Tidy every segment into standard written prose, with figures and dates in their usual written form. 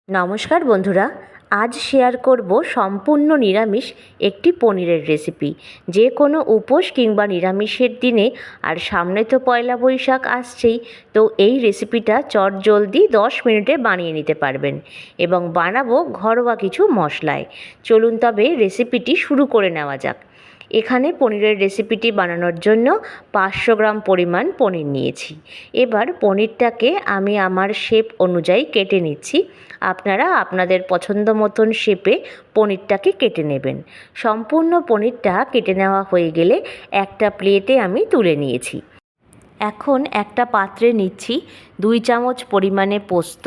নমস্কার বন্ধুরা, আজ শেয়ার করব সম্পূর্ণ নিরামিষ একটি পনিরের রেসিপি। যে কোনো উপোস কিংবা নিরামিষের দিনে, আর সামনে তো পয়লা বৈশাখ আসছেই, তো এই রেসিপিটা চটজলদি 10 মিনিটে বানিয়ে নিতে পারবেন এবং বানাবো ঘরোয়া কিছু মশলায়। চলুন তবে রেসিপিটি শুরু করে নেওয়া যাক। এখানে পনিরের রেসিপিটি বানানোর জন্য 500 গ্রাম পরিমাণ পনির নিয়েছি। এবার পনিরটাকে আমি আমার শেপ অনুযায়ী কেটে নিচ্ছি। আপনারা আপনাদের পছন্দ মতন শেপে পনিরটাকে কেটে নেবেন। সম্পূর্ণ পনিরটা কেটে নেওয়া হয়ে গেলে একটা প্লেটে আমি তুলে নিয়েছি। এখন একটা পাত্রে নিচ্ছি 2 চামচ পরিমাণে পোস্ত,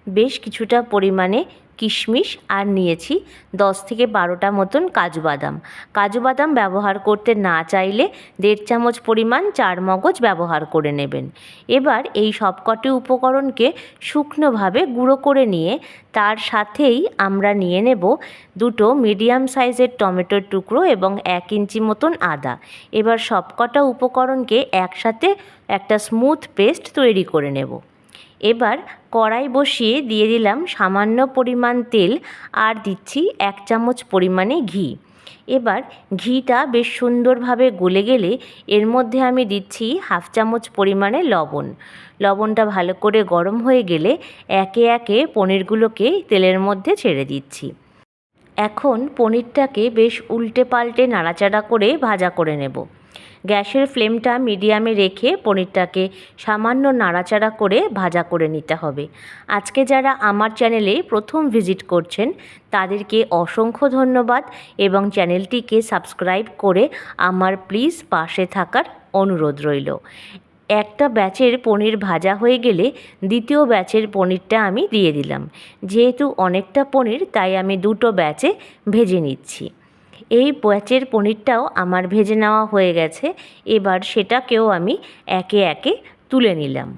বেশ কিছুটা পরিমাণে কিশমিশ, আর নিয়েছি 10 থেকে 12টা মতন কাজু বাদাম। কাজু বাদাম ব্যবহার করতে না চাইলে 1.5 চামচ পরিমাণ চারমগজ ব্যবহার করে নেবেন। এবার এই সবকটি উপকরণকে শুকনোভাবে গুঁড়ো করে নিয়ে তার সাথেই আমরা নিয়ে নেব 2টো মিডিয়াম সাইজের টমেটোর টুকরো এবং 1 ইঞ্চি মতন আদা। এবার সবকটা উপকরণকে একসাথে একটা স্মুথ পেস্ট তৈরি করে নেব। এবার কড়াই বসিয়ে দিয়ে দিলাম সামান্য পরিমাণ তেল, আর দিচ্ছি 1 চামচ পরিমাণে ঘি। এবার ঘিটা বেশ সুন্দরভাবে গলে গেলে এর মধ্যে আমি দিচ্ছি 1/2 চামচ পরিমাণে লবণ। লবণটা ভালো করে গরম হয়ে গেলে একে একে পনিরগুলোকে তেলের মধ্যে ছেড়ে দিচ্ছি। এখন পনিরটাকে বেশ উল্টে পাল্টে নাড়াচাড়া করে ভাজা করে নেব। গ্যাসের ফ্লেমটা মিডিয়ামে রেখে পনিরটাকে সামান্য নাড়াচাড়া করে ভাজা করে নিতে হবে। আজকে যারা আমার চ্যানেলে প্রথম ভিজিট করছেন তাদেরকে অসংখ্য ধন্যবাদ এবং চ্যানেলটিকে সাবস্ক্রাইব করে আমার প্লিজ পাশে থাকার অনুরোধ রইল। একটা ব্যাচের পনির ভাজা হয়ে গেলে দ্বিতীয় ব্যাচের পনিরটা আমি দিয়ে দিলাম। যেহেতু অনেকটা পনির, তাই আমি 2টো ব্যাচে ভেজে নিচ্ছি। এই ব্যাচের পনিরটাও আমার ভেজে নেওয়া হয়ে গেছে। এবার সেটাকেও আমি একে একে তুলে নিলাম।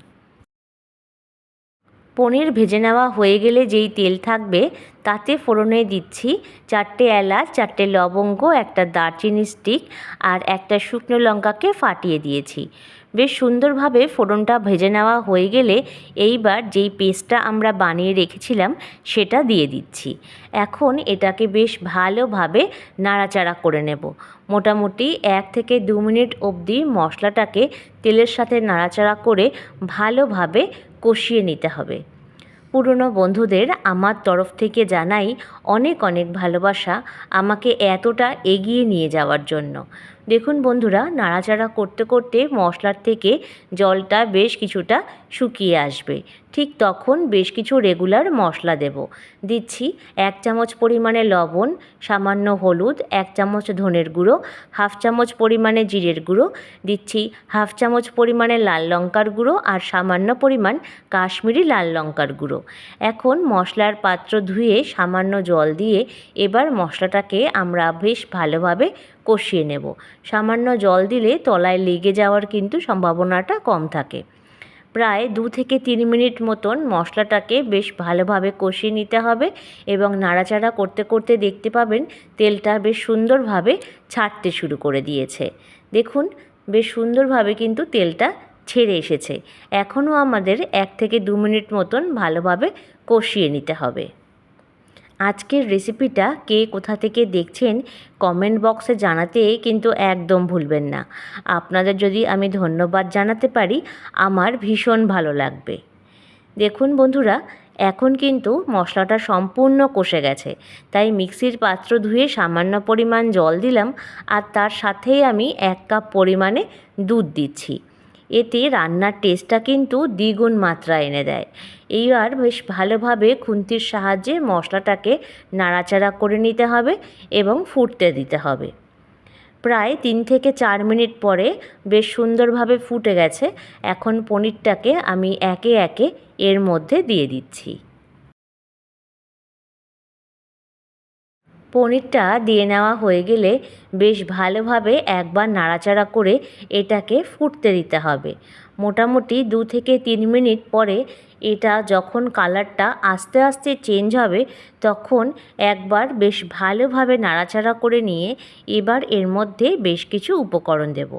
পনির ভেজে নেওয়া হয়ে গেলে যেই তেল থাকবে তাতে ফোড়নে দিচ্ছি 4টে এলাচ, 4টে লবঙ্গ, একটা দারচিনি স্টিক আর একটা শুকনো লঙ্কাকে ফাটিয়ে দিয়েছি। বেশ সুন্দরভাবে ফোড়নটা ভেজে নেওয়া হয়ে গেলে এইবার যেই পেস্টটা আমরা বানিয়ে রেখেছিলাম সেটা দিয়ে দিচ্ছি। এখন এটাকে বেশ ভালোভাবে নাড়াচাড়া করে নেব। মোটামুটি 1 থেকে 2 মিনিট অবধি মশলাটাকে তেলের সাথে নাড়াচাড়া করে ভালোভাবে কষিয়ে নিতে হবে। পুরনো বন্ধুদের আমার তরফ থেকে জানাই অনেক অনেক ভালোবাসা আমাকে এতটা এগিয়ে নিয়ে যাওয়ার জন্য। দেখুন বন্ধুরা, নাড়াচাড়া করতে করতে মশলার থেকে জলটা বেশ কিছুটা শুকিয়ে আসবে। ঠিক তখন বেশ কিছু রেগুলার মশলা দেব। দিচ্ছি 1 চামচ পরিমাণে লবণ, সামান্য হলুদ, 1 চামচ ধনের গুঁড়ো, 1/2 চামচ পরিমাণে জিরের গুঁড়ো, দিচ্ছি 1/2 চামচ পরিমাণে লাল লঙ্কার গুঁড়ো আর সামান্য পরিমাণ কাশ্মীরি লাল লঙ্কার গুঁড়ো। এখন মশলার পাত্র ধুয়ে সামান্য জল দিয়ে এবার মশলাটাকে আমরা বেশ ভালোভাবে কষিয়ে নেব। সামান্য জল দিলে তলায় লেগে যাওয়ার কিন্তু সম্ভাবনাটা কম থাকে। প্রায় 2 থেকে 3 মিনিট মতন মশলাটাকে বেশ ভালোভাবে কষিয়ে নিতে হবে এবং নাড়াচাড়া করতে করতে দেখতে পাবেন তেলটা বেশ সুন্দরভাবে ছাড়তে শুরু করে দিয়েছে। দেখুন, বেশ সুন্দরভাবে কিন্তু তেলটা ছেড়ে এসেছে। এখনও আমাদের 1 থেকে 2 মিনিট মতন ভালোভাবে কষিয়ে নিতে হবে। আজকের রেসিপিটা কে কোথা থেকে দেখছেন কমেন্ট বক্সে জানাতে কিন্তু একদম ভুলবেন না। আপনাদের যদি আমি ধন্যবাদ জানাতে পারি আমার ভীষণ ভালো লাগবে। দেখুন বন্ধুরা, এখন কিন্তু মশলাটা সম্পূর্ণ কষে গেছে, তাই মিক্সির পাত্র ধুয়ে সামান্য পরিমাণ জল দিলাম আর তার সাথেই আমি 1 কাপ পরিমাণে দুধ দিচ্ছি। এতে রান্নার টেস্টটা কিন্তু দ্বিগুণ মাত্রা এনে দেয়। এইবার বেশ ভালোভাবে খুন্তির সাহায্যে মশলাটাকে নাড়াচাড়া করে নিতে হবে এবং ফুটতে দিতে হবে। প্রায় 3 থেকে 4 মিনিট পরে বেশ সুন্দরভাবে ফুটে গেছে। এখন পনিরটাকে আমি একে একে এর মধ্যে দিয়ে দিচ্ছি। পনিরটা দিয়ে নেওয়া হয়ে গেলে বেশ ভালোভাবে একবার নাড়াচাড়া করে এটাকে ফুটতে দিতে হবে। মোটামুটি 2 থেকে 3 মিনিট পরে এটা যখন কালারটা আস্তে আস্তে চেঞ্জ হবে তখন একবার বেশ ভালোভাবে নাড়াচাড়া করে নিয়ে এবার এর মধ্যে বেশ কিছু উপকরণ দেব।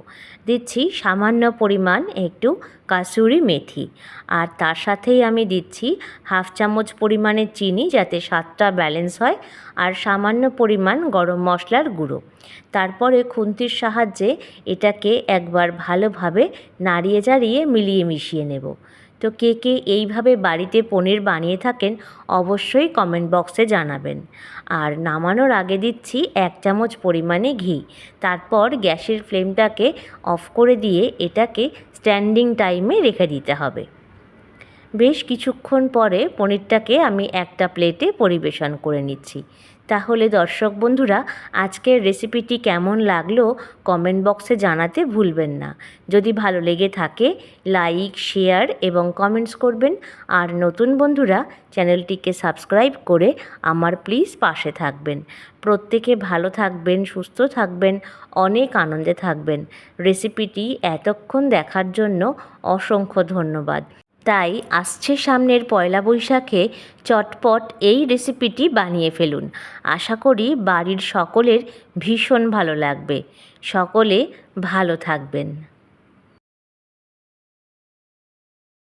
দিচ্ছি সামান্য পরিমাণ একটু কাসুরি মেথি, আর তার সাথেই আমি দিচ্ছি হাফ চামচ পরিমাণে চিনি যাতে স্বাদটা ব্যালেন্স হয়, আর সামান্য পরিমাণ গরম মশলার গুঁড়ো। তারপরে খুন্তির সাহায্যে এটাকে একবার ভালোভাবে নাড়িয়ে চাড়িয়ে মিলিয়ে মিশিয়ে নেব। তো কে কে এইভাবে বাড়িতে পনির বানিয়ে থাকেন অবশ্যই কমেন্ট বক্সে জানাবেন। আর নামানোর আগে দিচ্ছি 1 চামচ পরিমাণে ঘি। তারপর গ্যাসের ফ্লেমটাকে অফ করে দিয়ে এটাকে স্ট্যান্ডিং টাইমে রেখে দিতে হবে। বেশ কিছুক্ষণ পরে পনিরটাকে আমি একটা প্লেটে পরিবেশন করে নিচ্ছি। তাহলে দর্শক বন্ধুরা, আজকের রেসিপিটি কেমন লাগলো কমেন্ট বক্সে জানাতে ভুলবেন না। যদি ভালো লেগে থাকে লাইক, শেয়ার এবং কমেন্টস করবেন। আর নতুন বন্ধুরা চ্যানেলটিকে সাবস্ক্রাইব করে আমার প্লিজ পাশে থাকবেন। প্রত্যেকে ভালো থাকবেন, সুস্থ থাকবেন, অনেক আনন্দে থাকবেন। রেসিপিটি এতক্ষণ দেখার জন্য অসংখ্য ধন্যবাদ। তাই আসছে সামনের পয়লা বৈশাখে চটপট এই রেসিপিটি বানিয়ে ফেলুন। আশা করি বাড়ির সকলের ভীষণ ভালো লাগবে। সকলে ভালো থাকবেন।